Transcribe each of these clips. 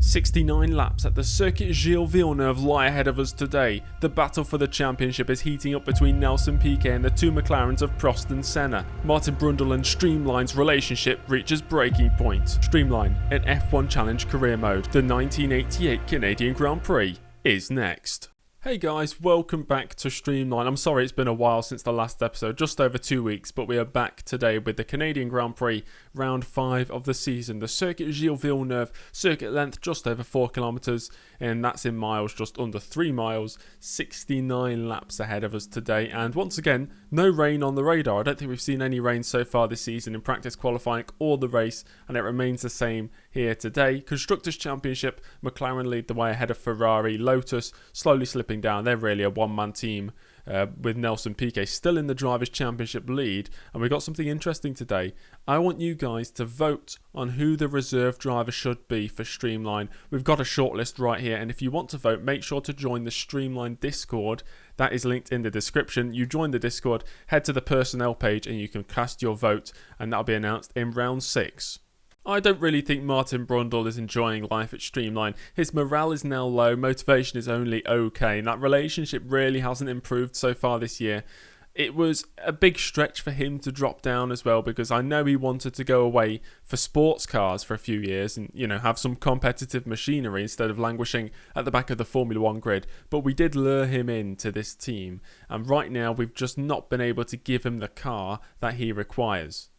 69 laps at the Circuit Gilles Villeneuve lie ahead of us today. The battle for the championship is heating up between Nelson Piquet and the two McLarens of Prost and Senna. Martin Brundle and Streamline's relationship reaches breaking point. Streamline in F1 Challenge career mode. The 1988 Canadian Grand Prix is next. Hey guys, welcome back to Streamline. I'm sorry it's been a while since the last episode, just over 2 weeks, but we are back today with the Canadian Grand Prix, round 5 of the season. The Circuit Gilles Villeneuve, circuit length just over 4 kilometres, and that's in miles, just under 3 miles, 69 laps ahead of us today. And once again, no rain on the radar. I don't think we've seen any rain so far this season in practice qualifying or the race, and it remains the same here today. Constructors' Championship, McLaren lead the way ahead of Ferrari. Lotus slowly slipping down. They're really a one-man team with Nelson Piquet still in the Drivers' Championship lead. And we've got something interesting today. I want you guys to vote on who the reserve driver should be for Streamline. We've got a shortlist right here, and if you want to vote, make sure to join the Streamline Discord. That is linked in the description. You join the Discord, head to the personnel page, and you can cast your vote, and that'll be announced in round 6. I don't really think Martin Brundle is enjoying life at Streamline. His morale is now low, motivation is only okay, and that relationship really hasn't improved so far this year. It was a big stretch for him to drop down as well, because I know he wanted to go away for sports cars for a few years and, have some competitive machinery instead of languishing at the back of the Formula 1 grid. But we did lure him into this team, and right now we've just not been able to give him the car that he requires.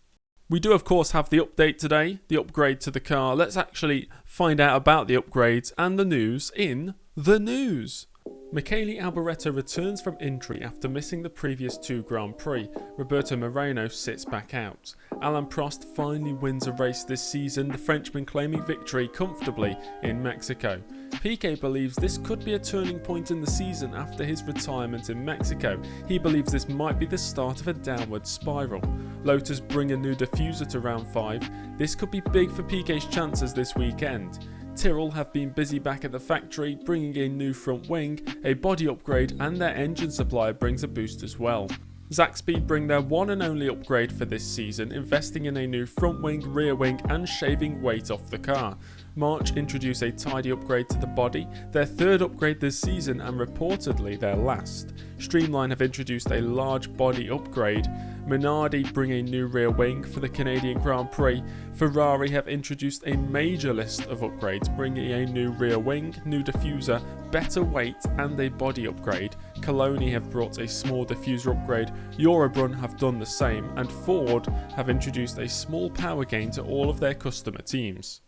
We do, of course, have the update today, the upgrade to the car. Let's actually find out about the upgrades and the news in the news. Michele Alboreto returns from injury after missing the previous 2 Grand Prix. Roberto Moreno sits back out. Alain Prost finally wins a race this season, the Frenchman claiming victory comfortably in Mexico. Piquet believes this could be a turning point in the season after his retirement in Mexico. He believes this might be the start of a downward spiral. Lotus bring a new diffuser to round 5. This could be big for Piquet's chances this weekend. Tyrrell have been busy back at the factory, bringing a new front wing, a body upgrade, and their engine supplier brings a boost as well. Zaxbyt bring their one and only upgrade for this season, investing in a new front wing, rear wing, and shaving weight off the car. March introduce a tidy upgrade to the body, their 3rd upgrade this season and reportedly their last. Streamline have introduced a large body upgrade. Minardi bring a new rear wing for the Canadian Grand Prix. Ferrari have introduced a major list of upgrades, bringing a new rear wing, new diffuser, better weight and a body upgrade. Coloni have brought a small diffuser upgrade, Eurobrun have done the same, and Ford have introduced a small power gain to all of their customer teams.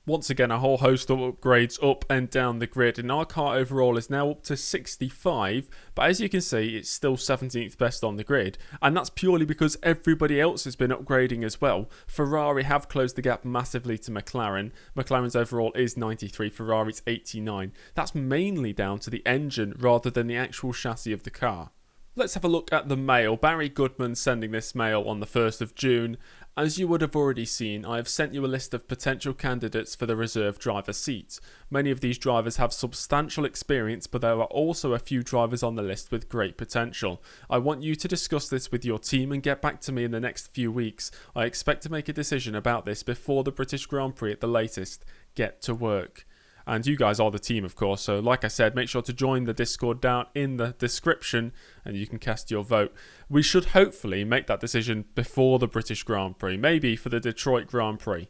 Once again, a whole host of upgrades up and down the grid, and our car overall is now up to 65, but as you can see, it's still 17th best on the grid, and that's purely because everybody else has been upgrading as well. Ferrari have closed the gap massively to McLaren. McLaren's overall is 93, Ferrari's 89. That's mainly down to the engine rather than the actual chassis of the car. Let's have a look at the mail. Barry Goodman sending this mail on the 1st of June. As you would have already seen, I have sent you a list of potential candidates for the reserve driver seat. Many of these drivers have substantial experience, but there are also a few drivers on the list with great potential. I want you to discuss this with your team and get back to me in the next few weeks. I expect to make a decision about this before the British Grand Prix at the latest. Get to work. And you guys are the team, of course, so like I said, make sure to join the Discord down in the description and you can cast your vote. We should hopefully make that decision before the British Grand Prix, maybe for the Detroit Grand Prix.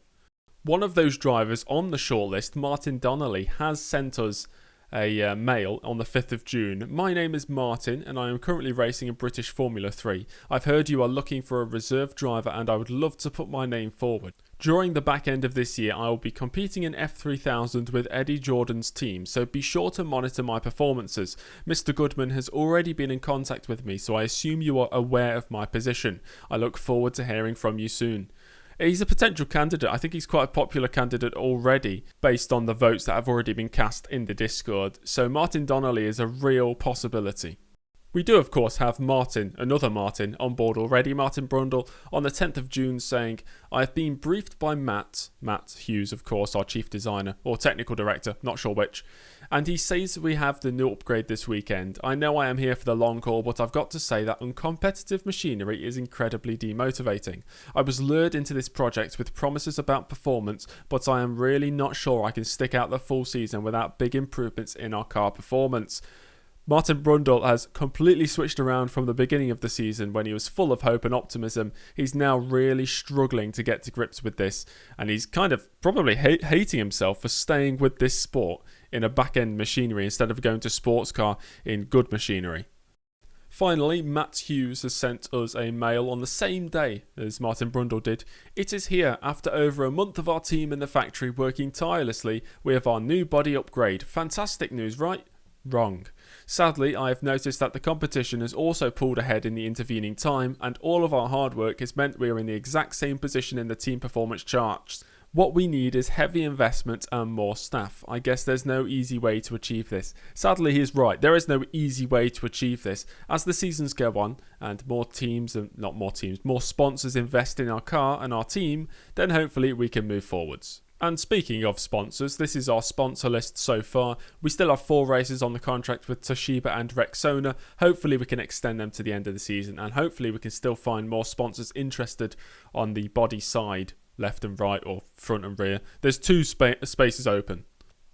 One of those drivers on the shortlist, Martin Donnelly, has sent us a mail on the 5th of June. My name is Martin and I am currently racing in British Formula 3. I've heard you are looking for a reserve driver and I would love to put my name forward. During the back end of this year, I will be competing in F3000 with Eddie Jordan's team, so be sure to monitor my performances. Mr. Goodman has already been in contact with me, so I assume you are aware of my position. I look forward to hearing from you soon. He's a potential candidate. I think he's quite a popular candidate already based on the votes that have already been cast in the Discord. So Martin Donnelly is a real possibility. We do, of course, have Martin, another Martin, on board already. Martin Brundle on the 10th of June saying, I have been briefed by Matt Hughes, of course, our chief designer, or technical director, not sure which, and he says we have the new upgrade this weekend. I know I am here for the long haul, but I've got to say that uncompetitive machinery is incredibly demotivating. I was lured into this project with promises about performance, but I am really not sure I can stick out the full season without big improvements in our car performance. Martin Brundle has completely switched around from the beginning of the season when he was full of hope and optimism. He's now really struggling to get to grips with this, and he's kind of probably hating himself for staying with this sport in a back-end machinery instead of going to sports car in good machinery. Finally, Matt Hughes has sent us a mail on the same day as Martin Brundle did. It is here. After over a month of our team in the factory working tirelessly, we have our new body upgrade. Fantastic news, right? Wrong. Sadly, I have noticed that the competition has also pulled ahead in the intervening time, and all of our hard work has meant we are in the exact same position in the team performance charts. What we need is heavy investment and more staff. I guess there's no easy way to achieve this. Sadly, he is right. There is no easy way to achieve this. As the seasons go on and more sponsors invest in our car and our team, then hopefully we can move forwards. And speaking of sponsors, this is our sponsor list so far. We still have 4 races on the contract with Toshiba and Rexona. Hopefully we can extend them to the end of the season, and hopefully we can still find more sponsors interested on the body side, left and right or front and rear. There's 2 spaces open.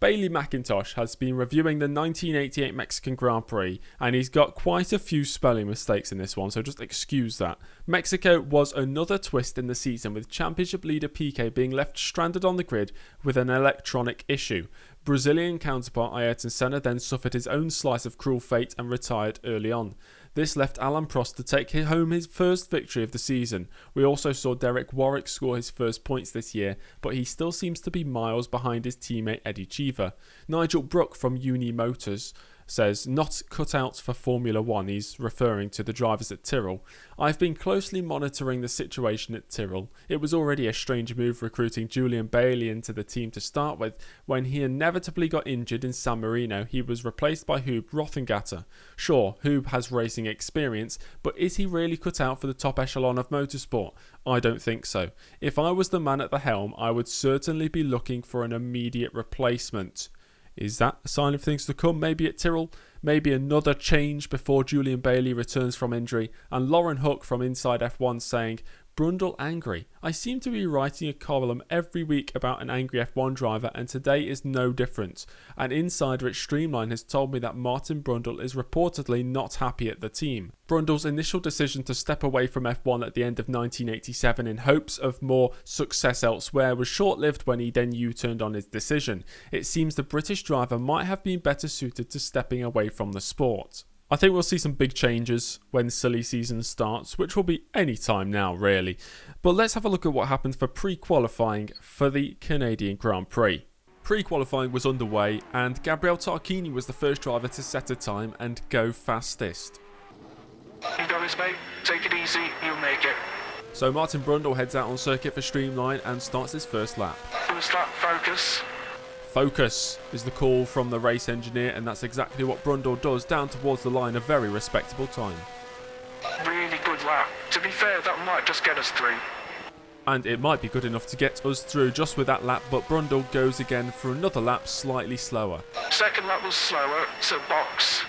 Bailey McIntosh has been reviewing the 1988 Mexican Grand Prix, and he's got quite a few spelling mistakes in this one, so just excuse that. Mexico was another twist in the season, with championship leader Piquet being left stranded on the grid with an electronic issue. Brazilian counterpart Ayrton Senna then suffered his own slice of cruel fate and retired early on. This left Alain Prost to take home his first victory of the season. We also saw Derek Warwick score his first points this year, but he still seems to be miles behind his teammate Eddie Cheever. Nigel Brook from Uni Motors says, not cut out for Formula 1, he's referring to the drivers at Tyrrell. I've been closely monitoring the situation at Tyrrell. It was already a strange move recruiting Julian Bailey into the team to start with. When he inevitably got injured in San Marino, he was replaced by Hub Rothengatter. Sure, Hub has racing experience, but is he really cut out for the top echelon of motorsport? I don't think so. If I was the man at the helm, I would certainly be looking for an immediate replacement. Is that a sign of things to come? Maybe at Tyrrell? Maybe another change before Julian Bailey returns from injury? And Lauren Hook from Inside F1 saying, Brundle angry. I seem to be writing a column every week about an angry F1 driver, and today is no different. An insider at Streamline has told me that Martin Brundle is reportedly not happy at the team. Brundle's initial decision to step away from F1 at the end of 1987 in hopes of more success elsewhere was short-lived when he then U-turned on his decision. It seems the British driver might have been better suited to stepping away from the sport. I think we'll see some big changes when silly season starts, which will be any time now, really. But let's have a look at what happened for pre-qualifying for the Canadian Grand Prix. Pre-qualifying was underway, and Gabriele Tarquini was the first driver to set a time and go fastest. You got this, mate. Take it easy, you'll make it. So Martin Brundle heads out on circuit for Streamline and starts his first lap. First lap, focus. Focus is the call from the race engineer, and that's exactly what Brundle does, down towards the line, a very respectable time. Really good lap. To be fair, that might just get us through. And it might be good enough to get us through just with that lap, but Brundle goes again for another lap, slightly slower. Second lap was slower, so box.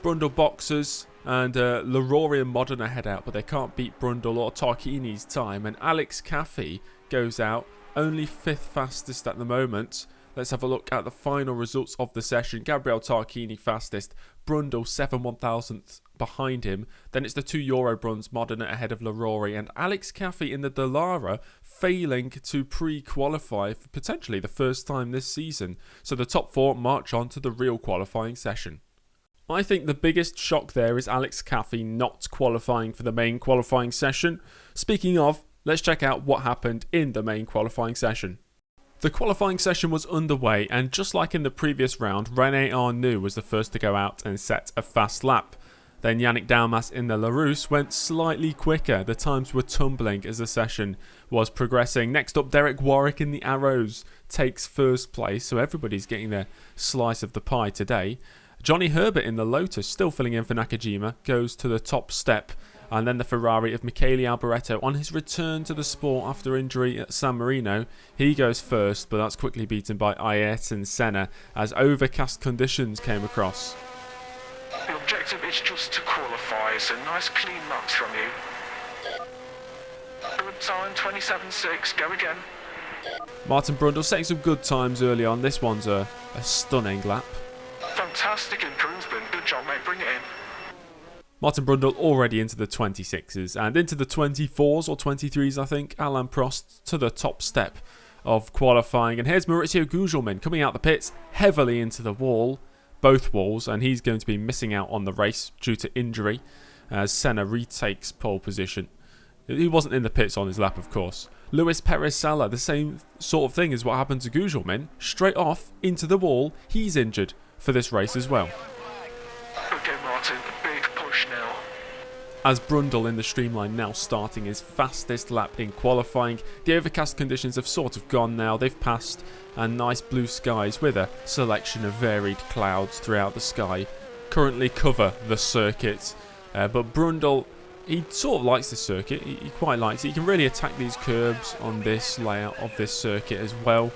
Brundle boxes, and Leroy and Modena head out, but they can't beat Brundle or Tarquini's time, and Alex Caffey goes out, only 5th fastest at the moment. Let's have a look at the final results of the session. Gabriele Tarquini fastest, Brundle 7/1000th behind him. Then it's the 2 Eurobruns, Modena ahead of Leroy, and Alex Caffey in the Dallara failing to pre-qualify for potentially the first time this season. So the top 4 march on to the real qualifying session. I think the biggest shock there is Alex Caffey not qualifying for the main qualifying session. Speaking of, let's check out what happened in the main qualifying session. The qualifying session was underway, and just like in the previous round, René Arnoux was the first to go out and set a fast lap. Then Yannick Dalmas in the Larousse went slightly quicker. The times were tumbling as the session was progressing. Next up, Derek Warwick in the Arrows takes first place, so everybody's getting their slice of the pie today. Johnny Herbert in the Lotus, still filling in for Nakajima, goes to the top step. And then the Ferrari of Michele Alboreto on his return to the sport after injury at San Marino. He goes first, but that's quickly beaten by Ayrton Senna as overcast conditions came across. The objective is just to qualify, so nice clean laps from you. Good time, 27.6, go again. Martin Brundle setting some good times early on. This one's a stunning lap. Fantastic improvement, good job mate, bring it in. Martin Brundle already into the 26s and into the 24s or 23s, I think. Alain Prost to the top step of qualifying. And here's Maurizio Gugelmin coming out the pits heavily into the wall, both walls, and he's going to be missing out on the race due to injury as Senna retakes pole position. He wasn't in the pits on his lap, of course. Luis Perez Sala, the same sort of thing as what happened to Gugelmin. Straight off into the wall, he's injured for this race as well. Okay Martin, big push now. As Brundle in the Streamline now starting his fastest lap in qualifying. The overcast conditions have sort of gone now, they've passed, and nice blue skies with a selection of varied clouds throughout the sky currently cover the circuit. But Brundle, he sort of likes the circuit, he quite likes it. He can really attack these curbs on this layout of this circuit as well.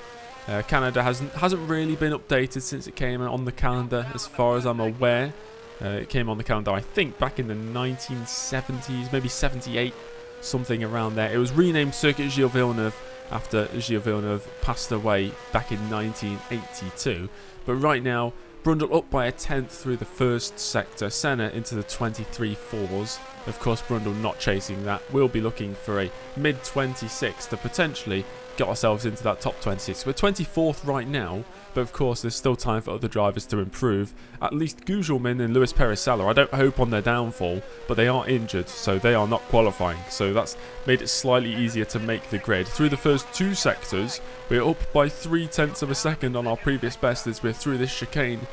Canada hasn't really been updated since it came on the calendar as far as I'm aware. It came on the calendar, I think, back in the 1970s, maybe 78, something around there. It was renamed Circuit Gilles Villeneuve after Gilles Villeneuve passed away back in 1982. But right now, Brundle up by a tenth through the first sector, Senna into the 23.4s. Of course, Brundle not chasing that. We'll be looking for a mid-26 to potentially get ourselves into that top 26. We're 24th right now, but of course there's still time for other drivers to improve. At least Gugelmin and Luis Perez Sala, I don't hope on their downfall, but they are injured, so they are not qualifying. So that's made it slightly easier to make the grid. Through the first two sectors, we're up by 0.3 of a second on our previous best as we're through this chicane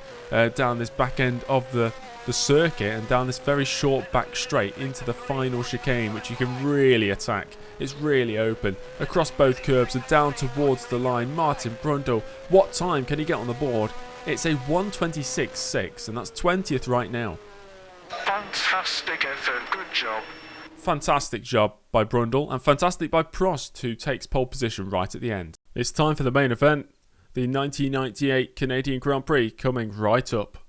down this back end of the circuit and down this very short back straight into the final chicane, which you can really attack. It's really open across both curbs and down towards the line. Martin Brundle, what time can he get on the board? It's a 1:26.6 and that's 20th right now. Fantastic effort, good job. Fantastic job by Brundle and fantastic by Prost, who takes pole position right at the end. It's time for the main event, the 1998 Canadian Grand Prix coming right up.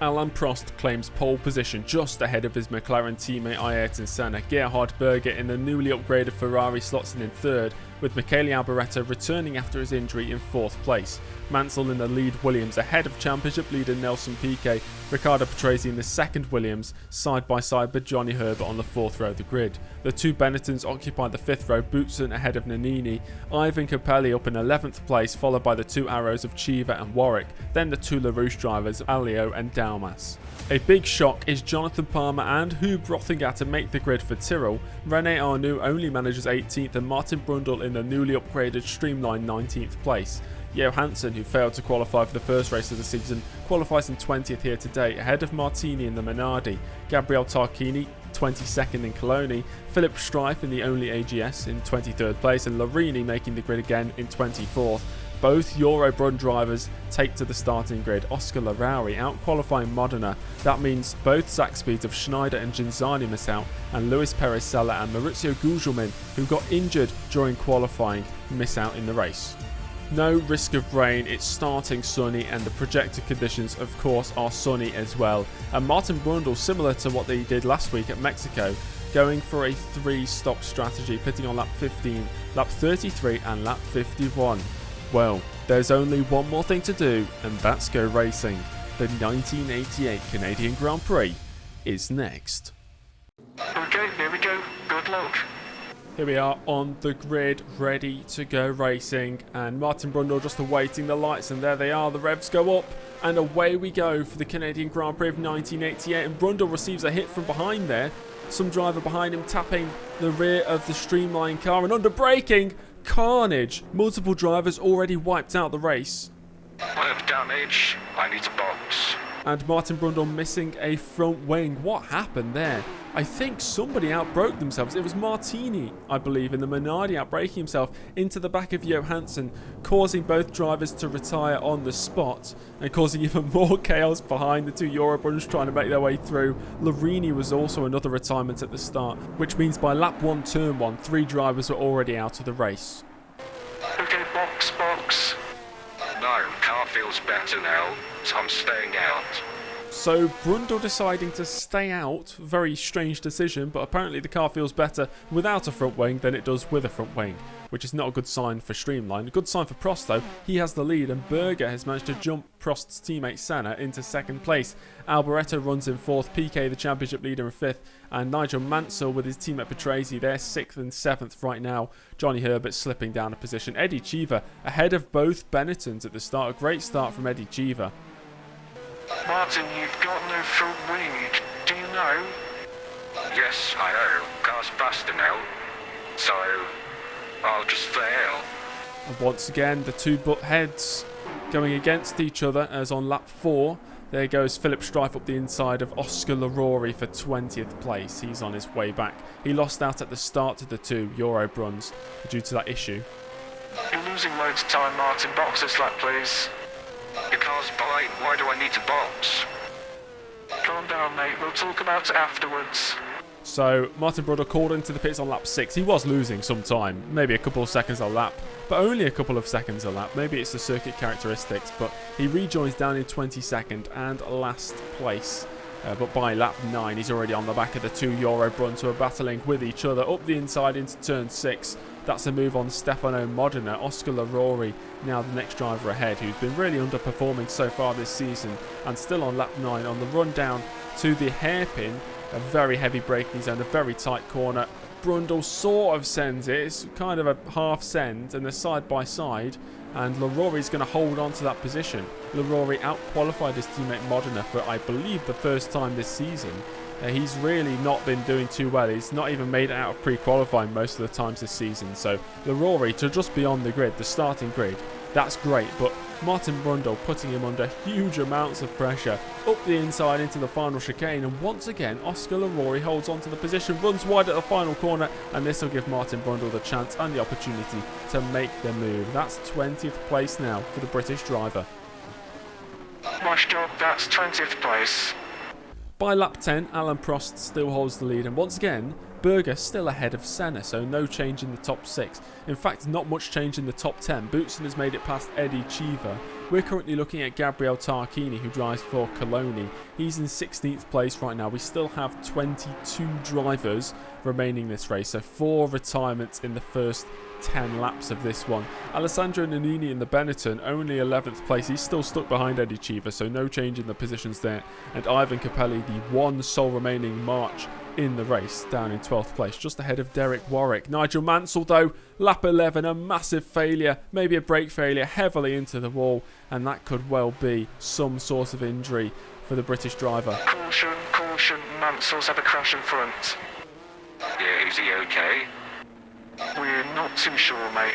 Alain Prost claims pole position just ahead of his McLaren teammate Ayrton Senna. Gerhard Berger in the newly upgraded Ferrari slots in third, with Michele Alboreto returning after his injury in fourth place. Mansell in the lead Williams ahead of championship leader Nelson Piquet. Riccardo Patrese in the second Williams, side by side with Johnny Herbert on the fourth row of the grid. The two Benettons occupy the fifth row, Boutsen ahead of Nannini, Ivan Capelli up in 11th place, followed by the two Arrows of Chiva and Warwick, then the two LaRouche drivers Alio and Dalmas. A big shock is Jonathan Palmer and Hub Rothinger to make the grid for Tyrrell. René Arnoux only manages 18th and Martin Brundle in the newly upgraded Streamline 19th place. Johansson, who failed to qualify for the first race of the season, qualifies in 20th here today, ahead of Martini in the Minardi, Gabriel Tarquini 22nd in Coloni, Philip Strife in the only AGS in 23rd place, and Larini making the grid again in 24th. Both Eurobrun drivers take to the starting grid. Oscar Larauri out-qualifying Modena. That means both Zach Speeds of Schneider and Ginzani miss out, and Luis Perez Sala and Maurizio Gugelmin, who got injured during qualifying, miss out in the race. No risk of rain, it's starting sunny, and the projected conditions of course are sunny as well. And Martin Brundle, similar to what they did last week at Mexico, going for a 3-stop strategy, pitting on lap 15, lap 33 and lap 51. Well, there's only one more thing to do, and that's go racing. The 1988 Canadian Grand Prix is next. Okay, here we go. Good luck. Here we are on the grid, ready to go racing, and Martin Brundle just awaiting the lights, and there they are, the revs go up, and away we go for the Canadian Grand Prix of 1988, and Brundle receives a hit from behind there, some driver behind him tapping the rear of the Streamline car, and under braking, carnage, multiple drivers already wiped out the race. I have damage. I need to box. And Martin Brundle missing a front wing. What happened there? I think somebody outbroke themselves. It was Martini, I believe, in the Minardi outbraking himself into the back of Johansson, causing both drivers to retire on the spot and causing even more chaos behind the two Eurobruns trying to make their way through. Larini was also another retirement at the start, which means by lap 1, turn 1, 3 drivers were already out of the race. Okay, box. No, car feels better now, so I'm staying out. So Brundle deciding to stay out, very strange decision, but apparently the car feels better without a front wing than it does with a front wing, which is not a good sign for Streamline. A good sign for Prost though, he has the lead and Berger has managed to jump Prost's teammate Senna into second place. Alboreto runs in 4th, Piquet the championship leader in 5th, and Nigel Mansell with his teammate Patrese, they're 6th and 7th right now. Johnny Herbert slipping down a position. Eddie Cheever ahead of both Benettons at the start. A great start from Eddie Cheever. Martin, you've got no front wing. Do you know? Yes, I know. Car's faster now. So, I'll just fail. And once again, the two butt heads going against each other as on lap 4. There goes Philip Strife up the inside of Oscar Larori for 20th place. He's on his way back. He lost out at the start to the two Eurobruns due to that issue. You're losing loads of time, Martin. Box this lap, please. Your car's fine. Why do I need to box? Calm down, mate. We'll talk about it afterwards. So, Martin Brundle called into the pits on lap 6. He was losing some time, maybe a couple of seconds a lap, but only a couple of seconds a lap. Maybe it's the circuit characteristics, but he rejoins down in 22nd and last place. But by lap 9, he's already on the back of the two Eurobruns who are battling with each other up the inside into turn 6. That's a move on Stefano Modena. Oscar Larori, now the next driver ahead, who's been really underperforming so far this season, and still on lap 9 on the run down to the hairpin. A very heavy braking zone, a very tight corner. Brundle sort of sends it. It's kind of a half send, and they're side by side. And Larori's going to hold on to that position. Larori out-qualified his teammate Modena for, I believe, the first time this season. He's really not been doing too well. He's not even made it out of pre-qualifying most of the times this season. So Larori to just be on the grid, the starting grid, that's great. But Martin Brundle putting him under huge amounts of pressure up the inside into the final chicane, and once again Oscar Larori holds on to the position, runs wide at the final corner, and this will give Martin Brundle the chance and the opportunity to make the move. That's 20th place now for the British driver. Nice job, that's 20th place. By lap 10, Alan Prost still holds the lead, and once again Berger still ahead of Senna, so no change in the top 6. In fact, not much change in the top 10. Boutsen has made it past Eddie Cheever. We're currently looking at Gabriel Tarquini, who drives for Coloni. He's in 16th place right now. We still have 22 drivers remaining this race, so 4 retirements in the first 10 laps of this one. Alessandro Nannini in the Benetton, only 11th place. He's still stuck behind Eddie Cheever, so no change in the positions there. And Ivan Capelli, the one sole remaining March in the race, down in 12th place, just ahead of Derek Warwick. Nigel Mansell, though, lap 11, a massive failure, maybe a brake failure, heavily into the wall, and that could well be some sort of injury for the British driver. Caution, Mansell's had a crash in front. Yeah, is he okay? We're not too sure, mate.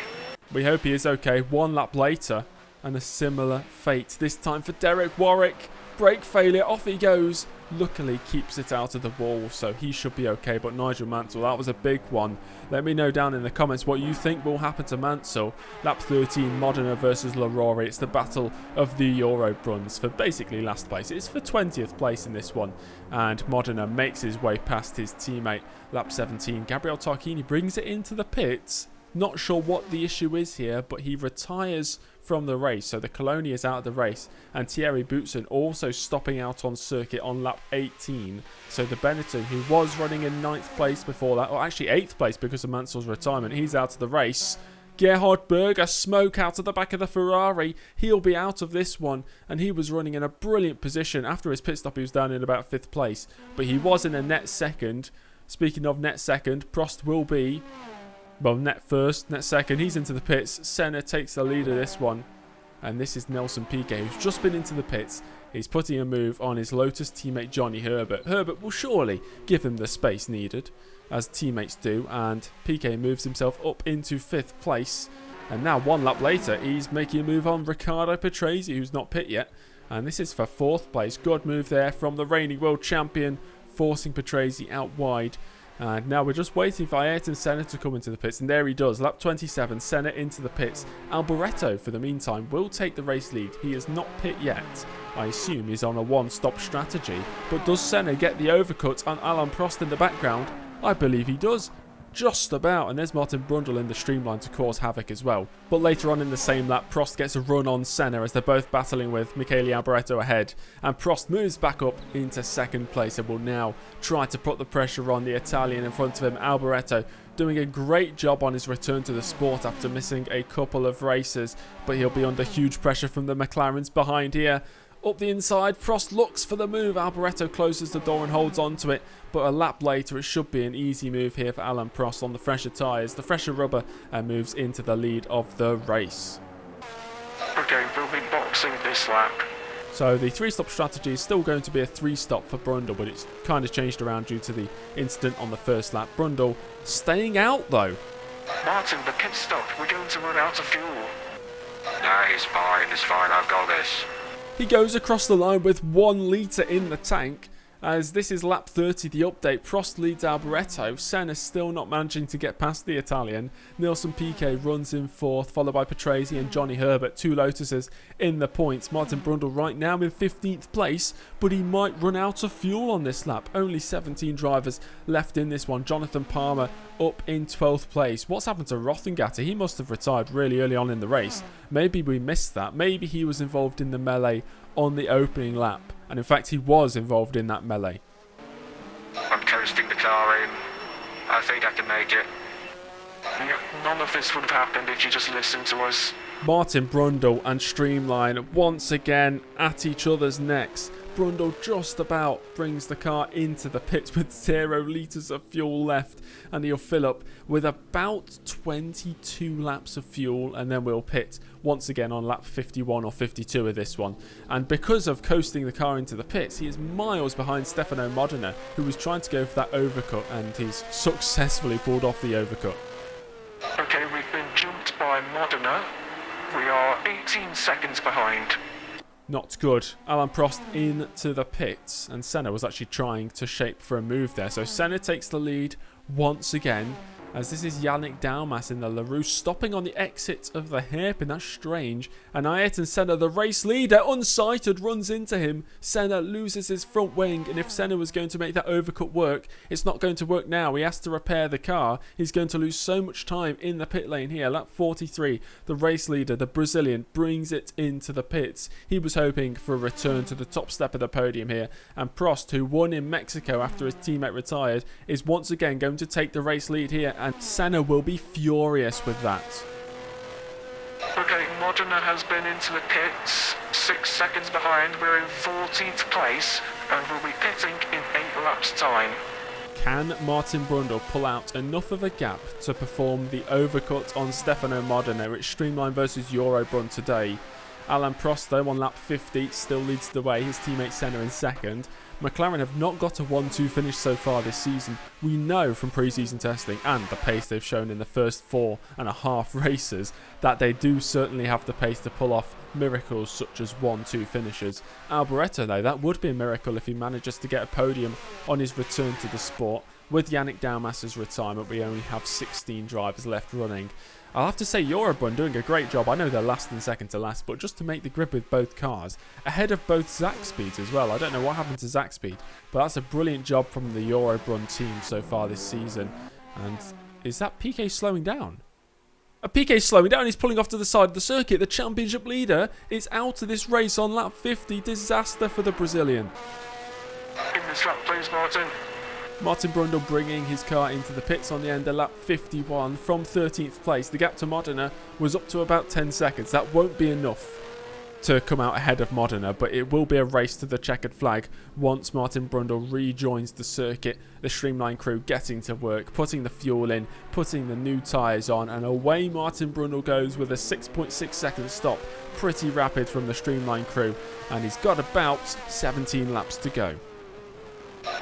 We hope he is okay. 1 lap later, and a similar fate, this time for Derek Warwick. Brake failure, off he goes. Luckily keeps it out of the wall, so he should be okay. But Nigel Mansell, that was a big one. Let me know down in the comments what you think will happen to Mansell. Lap 13, Modena versus Larori. It's the battle of the Eurobruns for basically last place. It's for 20th place in this one, and Modena makes his way past his teammate. Lap 17, Gabriel Tarquini brings it into the pits. Not sure what the issue is here, but he retires from the race, so the Coloni is out of the race, and Thierry Boutsen also stopping out on circuit on lap 18. So the Benetton, who was running in 9th place before that, or actually 8th place because of Mansell's retirement, he's out of the race. Gerhard Berger, smoke out of the back of the Ferrari. He'll be out of this one, and he was running in a brilliant position. After his pit stop, he was down in about 5th place, but he was in a net second. Speaking of net second, Prost will be, well, net first, net second. He's into the pits. Senna takes the lead of this one, and this is Nelson Piquet, who's just been into the pits. He's putting a move on his Lotus teammate Johnny Herbert. Herbert will surely give him the space needed, as teammates do, and Piquet moves himself up into 5th place. And now 1 lap later, he's making a move on Riccardo Patrese, who's not pit yet, and this is for 4th place. Good move there from the reigning world champion, forcing Patrese out wide. And now we're just waiting for Ayrton Senna to come into the pits, and there he does. Lap 27, Senna into the pits. Alboreto, for the meantime, will take the race lead. He is not pit yet. I assume he's on a one-stop strategy. But does Senna get the overcut on Alain Prost in the background? I believe he does. Just about, and there's Martin Brundle in the Streamline to cause havoc as well. But later on in the same lap, Prost gets a run on Senna as they're both battling with Michele Alboreto ahead, and Prost moves back up into 2nd place and will now try to put the pressure on the Italian in front of him. Alboreto doing a great job on his return to the sport after missing a couple of races, but he'll be under huge pressure from the McLarens behind here. Up the inside, Prost looks for the move. Alboreto closes the door and holds on to it, but a lap later it should be an easy move here for Alain Prost on the fresher tyres, the fresher rubber, and moves into the lead of the race. Okay, we'll be boxing this lap. So the 3-stop strategy is still going to be a 3-stop for Brundle, but it's kind of changed around due to the incident on the first lap. Brundle staying out though. Martin, the pit stop. We're going to run out of fuel. No, it's fine, I've got this. He goes across the line with 1 litre in the tank. As this is lap 30, the update. Prost leads Alboreto. Senna still not managing to get past the Italian. Nelson Piquet runs in 4th, followed by Patrese and Johnny Herbert. 2 Lotuses in the points. Martin Brundle right now in 15th place, but he might run out of fuel on this lap. Only 17 drivers left in this one. Jonathan Palmer up in 12th place. What's happened to Rothengatter? He must have retired really early on in the race. Maybe we missed that. Maybe he was involved in the melee on the opening lap. And in fact, he was involved in that melee. I'm coasting the car in. I think I can make it. Yeah, none of this would have happened if you just listened to us. Martin Brundle and Streamline once again at each other's necks. Brundle just about brings the car into the pits with 0 litres of fuel left, and he'll fill up with about 22 laps of fuel, and then we'll pit once again on lap 51 or 52 of this one. And because of coasting the car into the pits, he is miles behind Stefano Modena, who was trying to go for that overcut, and he's successfully pulled off the overcut. Okay, we've been jumped by Modena. We are 18 seconds behind. Not good. Alain Prost into the pits, and Senna was actually trying to shape for a move there. So Senna takes the lead once again, as this is Yannick Dalmas in the LaRue stopping on the exit of the hairpin. That's strange. And Ayrton Senna, the race leader, unsighted, runs into him. Senna loses his front wing, and if Senna was going to make that overcut work, it's not going to work now. He has to repair the car. He's going to lose so much time in the pit lane here. Lap 43, the race leader, the Brazilian, brings it into the pits. He was hoping for a return to the top step of the podium here, and Prost, who won in Mexico after his teammate retired, is once again going to take the race lead here, and Senna will be furious with that. Okay, Modena has been into the pits, 6 seconds behind. We're in 14th place, and we'll be pitting in 8 laps' time. Can Martin Brundle pull out enough of a gap to perform the overcut on Stefano Modena? It's Streamline versus Eurobrun today. Alain Prost, though, on lap 50, still leads the way. His teammate Senna in 2nd. McLaren have not got a 1-2 finish so far this season. We know from pre-season testing and the pace they've shown in the first 4.5 races that they do certainly have the pace to pull off miracles such as 1-2 finishes. Alboreto, though, that would be a miracle if he manages to get a podium on his return to the sport. With Yannick Dalmas's retirement, we only have 16 drivers left running. I'll have to say Eurobrun doing a great job. I know they're last and second to last, but just to make the grid with both cars, ahead of both Zakspeeds as well. I don't know what happened to Zakspeed, but that's a brilliant job from the Eurobrun team so far this season. And is that Piquet slowing down? Piquet's slowing down. He's pulling off to the side of the circuit. The championship leader is out of this race on lap 50. Disaster for the Brazilian. In this lap, please, Martin. Martin Brundle bringing his car into the pits on the end of lap 51 from 13th place. The gap to Modena was up to about 10 seconds. That won't be enough to come out ahead of Modena, but it will be a race to the checkered flag once Martin Brundle rejoins the circuit. The Streamline crew getting to work, putting the fuel in, putting the new tyres on, and away Martin Brundle goes with a 6.6 second stop. Pretty rapid from the Streamline crew, and he's got about 17 laps to go.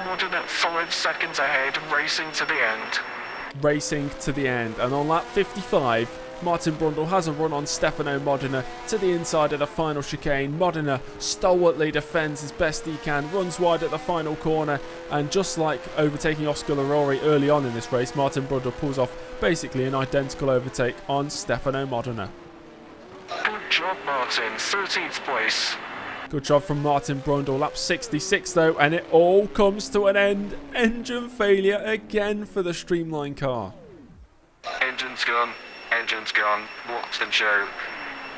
Modena 5 seconds ahead, racing to the end. Racing to the end, and on lap 55, Martin Brundle has a run on Stefano Modena to the inside of the final chicane. Modena stalwartly defends as best he can, runs wide at the final corner, and just like overtaking Oscar Larori early on in this race, Martin Brundle pulls off basically an identical overtake on Stefano Modena. Good job, Martin. 13th place. Good job from Martin Brundle. Lap 66 though, and it all comes to an end. Engine failure again for the Streamline car. Engine's gone. Engine's gone. What's the show?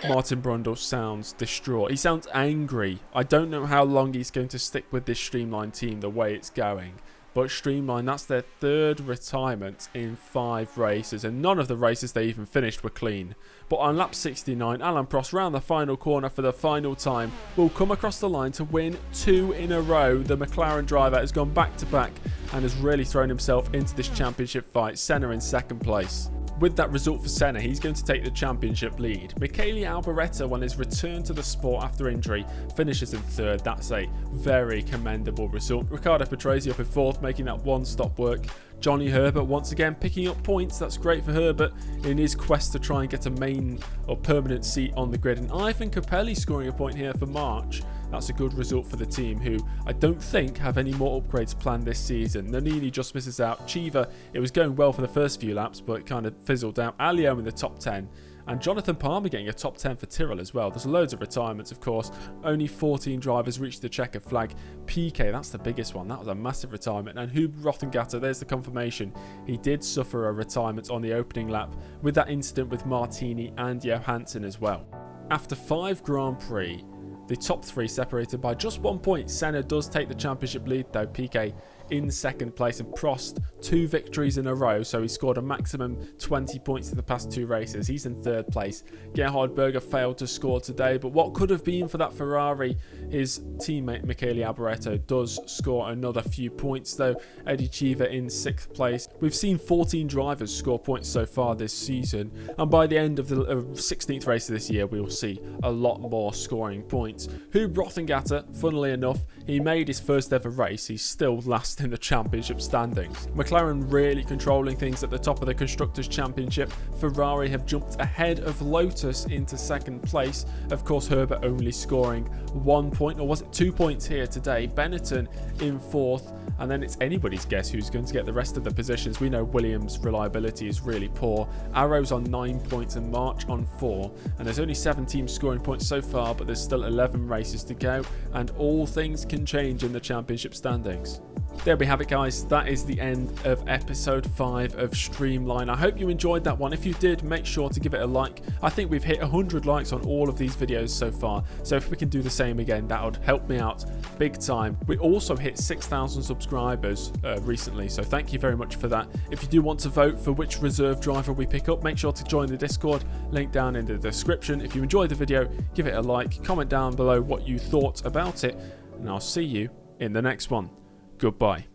Martin Brundle sounds distraught. He sounds angry. I don't know how long he's going to stick with this Streamline team the way it's going. But Streamline, that's their third retirement in 5 races. And none of the races they even finished were clean. But on lap 69, Alain Prost round the final corner for the final time will come across the line to win 2 in a row. The McLaren driver has gone back to back and has really thrown himself into this championship fight. Senna in second place. With that result for Senna, he's going to take the championship lead. Michele Alboreto, on his return to the sport after injury, finishes in third. That's a very commendable result. Riccardo Patrese up in fourth, making that one stop work. Johnny Herbert once again picking up points. That's great for Herbert in his quest to try and get a main or permanent seat on the grid. And Ivan Capelli scoring a point here for March. That's a good result for the team, who I don't think have any more upgrades planned this season. Nannini just misses out. Chiva, it was going well for the first few laps, but it kind of fizzled out. Alio in the top 10. And Jonathan Palmer getting a top 10 for Tyrrell as well. There's loads of retirements, of course. Only 14 drivers reached the checkered flag. PK, that's the biggest one. That was a massive retirement. And Hub Rothengatter, there's the confirmation. He did suffer a retirement on the opening lap with that incident with Martini and Johansson as well. After 5 Grand Prix, the top 3 separated by just 1 point. Senna does take the championship lead though. PK in second place, and Prost 2 victories in a row, so he scored a maximum 20 points in the past 2 races. He's in third place. Gerhard Berger failed to score today, but what could have been for that Ferrari, his teammate Michele Alboreto does score another few points though. Eddie Chiva in 6th place. We've seen 14 drivers score points so far this season, and by the end of the 16th race of this year we will see a lot more scoring points. Hub Rothengatter, funnily enough, he made his first ever race. He's still last in the championship standings. McLaren really controlling things at the top of the Constructors' Championship. Ferrari have jumped ahead of Lotus into second place. Of course, Herbert only scoring 1 point, or was it 2 points here today? Benetton in 4th, and then it's anybody's guess who's going to get the rest of the positions. We know Williams' reliability is really poor. Arrow's on 9 points and March on 4, and there's only 7 teams scoring points so far, but there's still 11 races to go, and all things can change in the championship standings. There we have it, guys. That is the end of episode 5 of Streamline. I hope you enjoyed that one. If you did, make sure to give it a like. I think we've hit 100 likes on all of these videos so far, so if we can do the same again, that would help me out big time. We also hit 6,000 subscribers recently, so thank you very much for that. If you do want to vote for which reserve driver we pick up, make sure to join the Discord, link down in the description. If you enjoyed the video, give it a like, comment down below what you thought about it, and I'll see you in the next one. Goodbye.